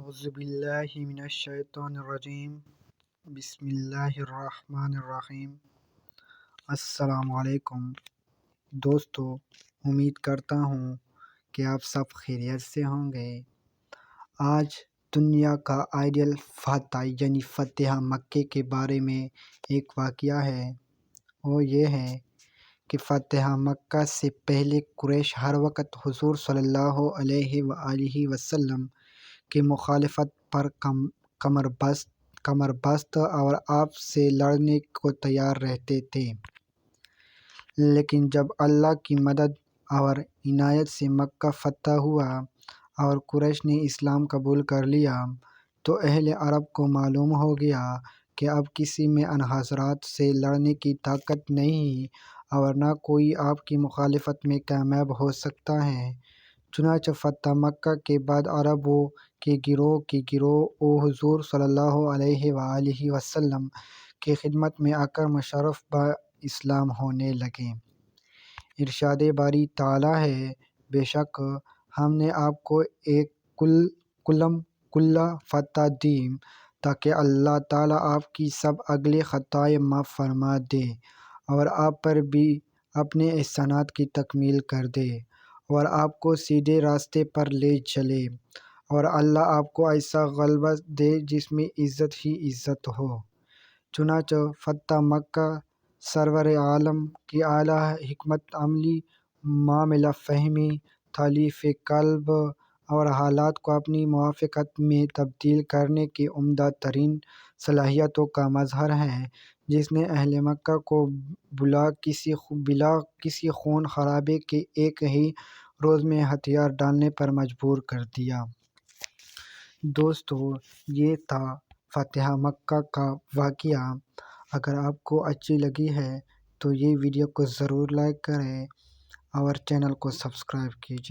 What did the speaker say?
اعوذ باللہ من الشیطان الرجیم بسم اللہ الرحمن الرحیم۔ السلام علیکم دوستو، امید کرتا ہوں کہ آپ سب خیریت سے ہوں گے۔ آج دنیا کا آئیڈیل فاتح یعنی فتح مکہ کے بارے میں ایک واقعہ ہے۔ وہ یہ ہے کہ فتح مکہ سے پہلے قریش ہر وقت حضور صلی اللہ علیہ وآلہ وسلم کی مخالفت پر کمر بست اور آپ سے لڑنے کو تیار رہتے تھے، لیکن جب اللہ کی مدد اور عنایت سے مکہ فتح ہوا اور قریش نے اسلام قبول کر لیا تو اہل عرب کو معلوم ہو گیا کہ اب کسی میں ان حضرات سے لڑنے کی طاقت نہیں اور نہ کوئی آپ کی مخالفت میں کامیاب ہو سکتا ہے۔ چنانچہ فتح مکہ کے بعد عربوں کے گروہ حضور صلی اللہ علیہ وآلہ وسلم کی خدمت میں آ کر مشرف با اسلام ہونے لگے۔ ارشاد باری تعالیٰ ہے، بے شک ہم نے آپ کو ایک کلمہ فتح دی تاکہ اللہ تعالیٰ آپ کی سب اگلی خطائیں معاف فرما دے اور آپ پر بھی اپنے احسانات کی تکمیل کر دے اور آپ کو سیدھے راستے پر لے چلے، اور اللہ آپ کو ایسا غلبہ دے جس میں عزت ہی عزت ہو۔ چنانچہ فتح مکہ سرور عالم کی اعلیٰ حکمت عملی، معاملہ فہمی، تالیف قلب اور حالات کو اپنی موافقت میں تبدیل کرنے کی عمدہ ترین صلاحیتوں کا مظہر ہے، جس نے اہل مکہ کو بلا کسی خون خرابے کے ایک ہی روز میں ہتھیار ڈالنے پر مجبور کر دیا۔ دوستو، یہ تھا فتح مکہ کا واقعہ۔ اگر آپ کو اچھی لگی ہے تو یہ ویڈیو کو ضرور لائک کریں اور چینل کو سبسکرائب کیجیے۔